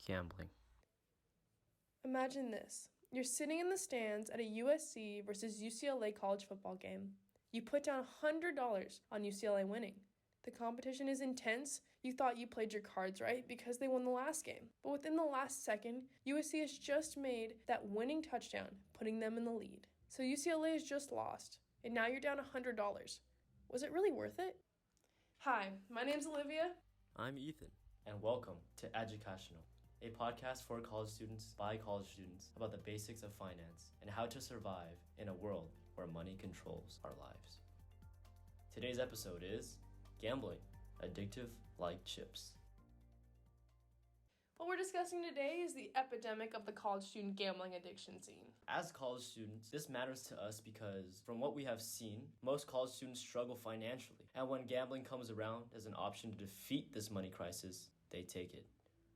gambling. Imagine this. You're sitting in the stands at a USC versus UCLA college football game. You put down $100 on UCLA winning. The competition is intense. You thought you played your cards right because they won the last game. But within the last second, USC has just made that winning touchdown, putting them in the lead. So UCLA has just lost, and now you're down $100. Was it really worth it? Hi, my name's Olivia. I'm Ethan. And welcome to Educashional, a podcast for college students by college students about the basics of finance and how to survive in a world where money controls our lives. Today's episode is Gambling, Addictive Like Chips. What we're discussing today is the epidemic of the college student gambling addiction scene. As college students, this matters to us because from what we have seen, most college students struggle financially. And when gambling comes around as an option to defeat this money crisis, they take it.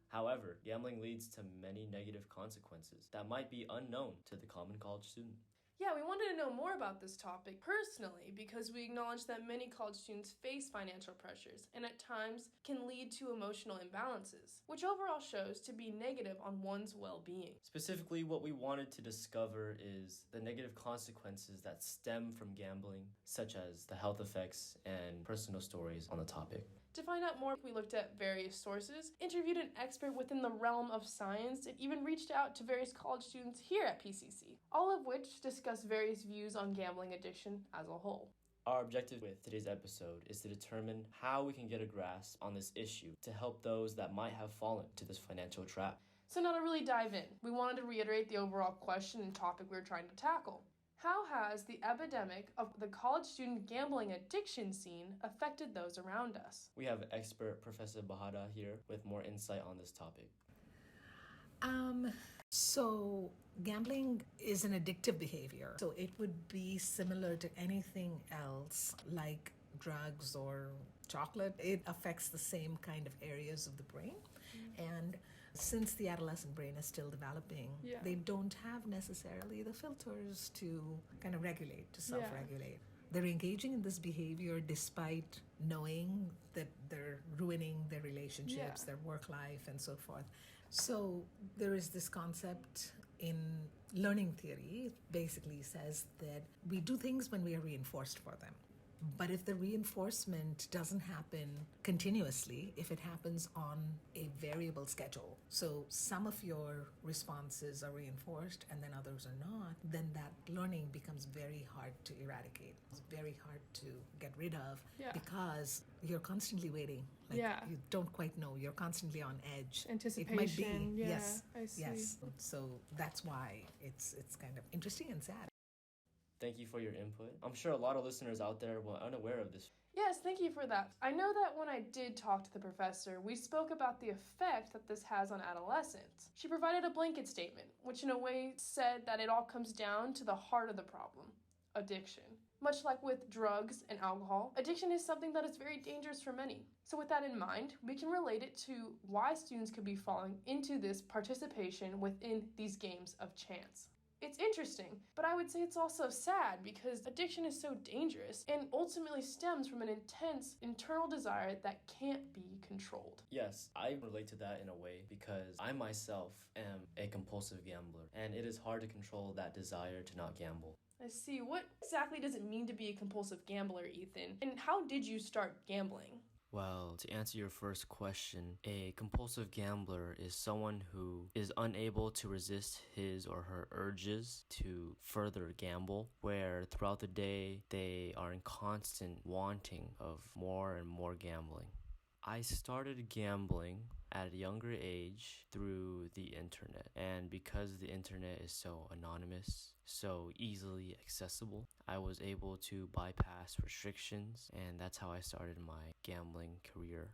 However, gambling leads to many negative consequences that might be unknown to the common college student. Yeah, we wanted to know more about this topic personally because we acknowledge that many college students face financial pressures and at times can lead to emotional imbalances, which overall shows to be negative on one's well-being. Specifically, what we wanted to discover is the negative consequences that stem from gambling, such as the health effects and personal stories on the topic. To find out more, we looked at various sources, interviewed an expert within the realm of science, and even reached out to various college students here at PCC, all of which discuss various views on gambling addiction as a whole. Our objective with today's episode is to determine how we can get a grasp on this issue to help those that might have fallen to this financial trap. So now to really dive in, we wanted to reiterate the overall question and topic we were trying to tackle. How has the epidemic of the college student gambling addiction scene affected those around us? We have expert Professor Bahada here with more insight on this topic. So gambling is an addictive behavior. So it would be similar to anything else like drugs or chocolate. It affects the same kind of areas of the brain. And since the adolescent brain is still developing, they don't have necessarily the filters to kind of regulate, to self-regulate. They're engaging in this behavior despite knowing that they're ruining their relationships, their work life, and so forth. So there is this concept in learning theory, it basically says that we do things when we are reinforced for them. But if the reinforcement doesn't happen continuously, if it happens on a variable schedule, so some of your responses are reinforced and then others are not, then that learning becomes very hard to eradicate. It's very hard to get rid of because you're constantly waiting. You don't quite know. You're constantly on edge. Anticipation. It might be. Yes. I see. Yes. So that's why it's kind of interesting and sad. Thank you for your input. I'm sure a lot of listeners out there were unaware of this. Yes, thank you for that. I know that when I did talk to the professor, we spoke about the effect that this has on adolescents. She provided a blanket statement, which in a way said that it all comes down to the heart of the problem, addiction. Much like with drugs and alcohol, addiction is something that is very dangerous for many. So with that in mind, we can relate it to why students could be falling into this participation within these games of chance. It's interesting, but I would say it's also sad because addiction is so dangerous and ultimately stems from an intense internal desire that can't be controlled. Yes, I relate to that in a way because I myself am a compulsive gambler and it is hard to control that desire to not gamble. I see. What exactly does it mean to be a compulsive gambler, Ethan? And how did you start gambling? Well, to answer your first question, a compulsive gambler is someone who is unable to resist his or her urges to further gamble, where throughout the day they are in constant wanting of more and more gambling. I started gambling at a younger age through the internet, and because the internet is so anonymous, so easily accessible, I was able to bypass restrictions, and that's how I started my gambling career.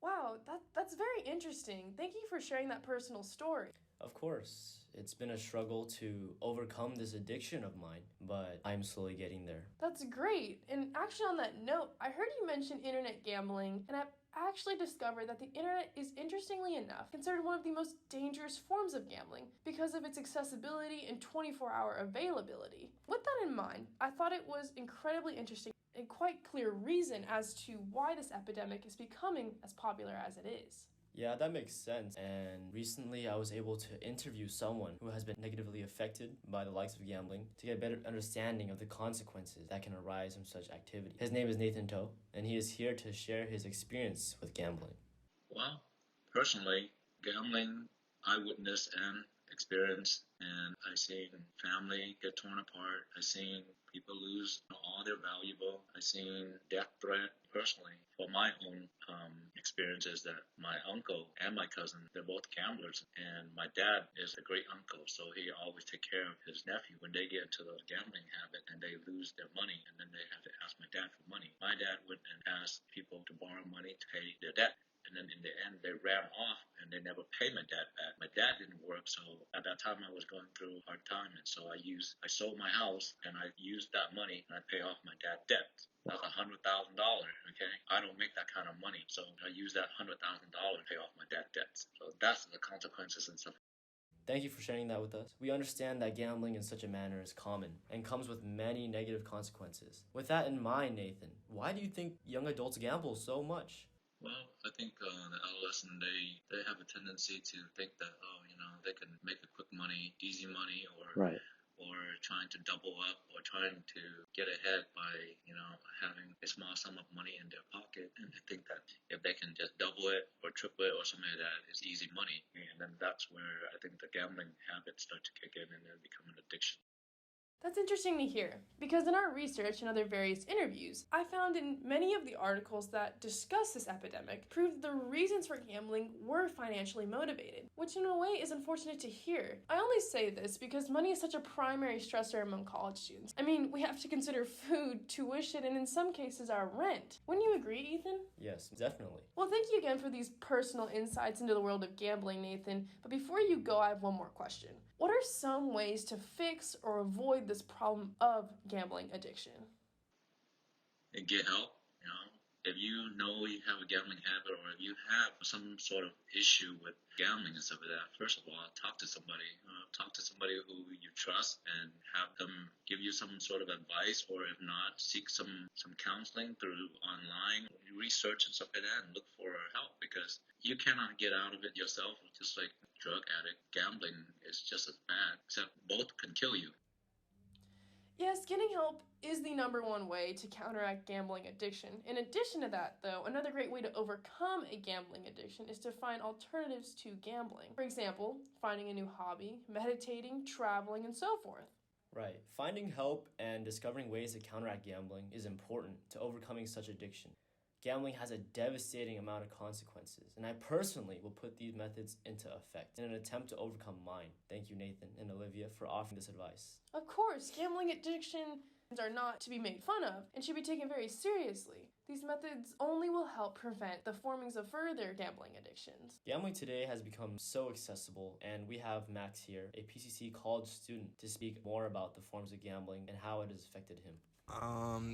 Wow, that's very interesting. Thank you for sharing that personal story. Of course, it's been a struggle to overcome this addiction of mine, but I'm slowly getting there. That's great. And actually on that note, I heard you mention internet gambling, and I've actually discovered that the internet is, interestingly enough, considered one of the most dangerous forms of gambling because of its accessibility and 24-hour availability. With that in mind, I thought it was incredibly interesting and quite clear reason as to why this epidemic is becoming as popular as it is. Yeah, that makes sense. And recently I was able to interview someone who has been negatively affected by the likes of gambling to get a better understanding of the consequences that can arise from such activity. His name is Nathan Toe, and he is here to share his experience with gambling. Well, personally, gambling, I witnessed and experienced, and I seen family get torn apart. I seen people lose all their valuable. I seen death threat. Personally, for my own experiences, that my uncle and my cousin, they're both gamblers, and my dad is a great uncle, so he always take care of his nephew when they get into the gambling habit and they lose their money, and then they have to ask my dad for money. My dad went and asked people to borrow money to pay their debt. And then in the end, they ran off and they never paid my dad back. My dad didn't work, so at that time I was going through a hard time. And so I sold my house and I used that money and I pay off my dad's debt. That's $100,000, okay? I don't make that kind of money. So I use that $100,000 to pay off my dad's debts. So that's the consequences and stuff. Thank you for sharing that with us. We understand that gambling in such a manner is common and comes with many negative consequences. With that in mind, Nathan, why do you think young adults gamble so much? Well, I think the adolescent, they have a tendency to think that, they can make a quick money, easy money, or trying to double up or trying to get ahead by, having a small sum of money in their pocket. And they think that if they can just double it or triple it or something like that, it's easy money. And then that's where I think the gambling habits start to kick in and then become an addiction. That's interesting to hear, because in our research and other various interviews, I found in many of the articles that discuss this epidemic proved the reasons for gambling were financially motivated, which in a way is unfortunate to hear. I only say this because money is such a primary stressor among college students. I mean, we have to consider food, tuition, and in some cases our rent. Wouldn't you agree, Ethan? Yes, definitely. Well, thank you again for these personal insights into the world of gambling, Nathan. But before you go, I have one more question. What are some ways to fix or avoid this problem of gambling addiction? And get help, If you know you have a gambling habit or if you have some sort of issue with gambling and stuff like that, first of all, talk to somebody. Talk to somebody who you trust and have them give you some sort of advice, or if not, seek some counseling through online, research and stuff like that, and look for help, because you cannot get out of it yourself. Just like drug addict, gambling is just as bad, except both can kill you. Yes, getting help is the number one way to counteract gambling addiction. In addition to that, though, another great way to overcome a gambling addiction is to find alternatives to gambling. For example, finding a new hobby, meditating, traveling, and so forth. Right. Finding help and discovering ways to counteract gambling is important to overcoming such addiction. Gambling has a devastating amount of consequences, and I personally will put these methods into effect in an attempt to overcome mine. Thank you, Nathan and Olivia, for offering this advice. Of course, gambling addictions are not to be made fun of and should be taken very seriously. These methods only will help prevent the formings of further gambling addictions. Gambling today has become so accessible, and we have Max here, a PCC college student, to speak more about the forms of gambling and how it has affected him.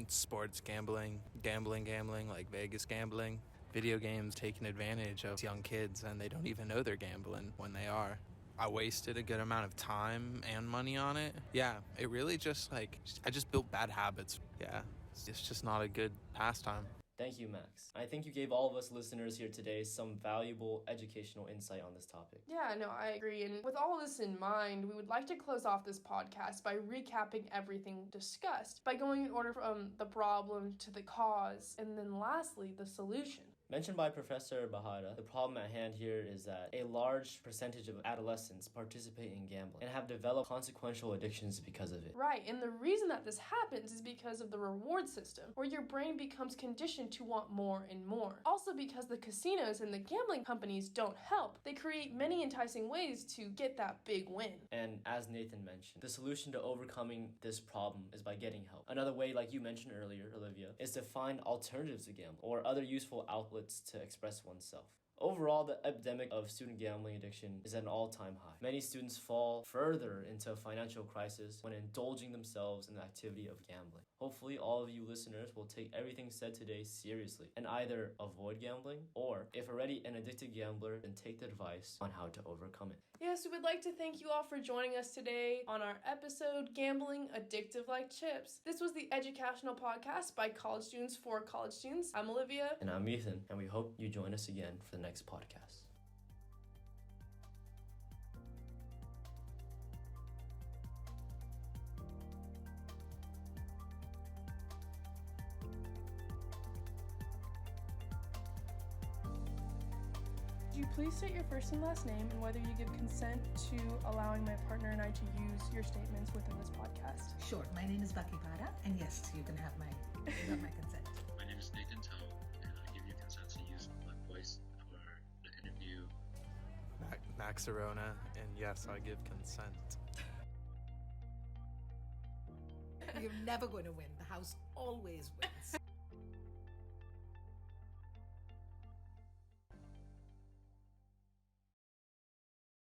Sports gambling, like Vegas gambling, video games taking advantage of young kids and they don't even know they're gambling when they are. I wasted a good amount of time and money on it. Yeah, it really I just built bad habits. Yeah, it's just not a good pastime. Thank you, Max. I think you gave all of us listeners here today some valuable educational insight on this topic. Yeah, no, I agree. And with all this in mind, we would like to close off this podcast by recapping everything discussed, by going in order from the problem to the cause, and then lastly, the solution. Mentioned by Professor Bahada, the problem at hand here is that a large percentage of adolescents participate in gambling and have developed consequential addictions because of it. Right, and the reason that this happens is because of the reward system, where your brain becomes conditioned to want more and more. Also because the casinos and the gambling companies don't help. They create many enticing ways to get that big win. And as Nathan mentioned, the solution to overcoming this problem is by getting help. Another way, like you mentioned earlier, Olivia, is to find alternatives to gambling or other useful outlets to express oneself. Overall, the epidemic of student gambling addiction is at an all-time high. Many students fall further into a financial crisis when indulging themselves in the activity of gambling. Hopefully, all of you listeners will take everything said today seriously and either avoid gambling or, if already an addicted gambler, then take the advice on how to overcome it. Yes, we would like to thank you all for joining us today on our episode, Gambling Addictive Like Chips. This was the Educashional podcast by college students for college students. I'm Olivia. And I'm Ethan, and we hope you join us again for the next podcast. you please state your first and last name and whether you give consent to allowing my partner and I to use your statements within this podcast? Sure. My name is Baki Pada, and yes, you can have my consent. My name is Nathan Tao, and I give you consent to use my voice for the interview. Max Arona, and yes, I give consent. You're never going to win. The house always wins.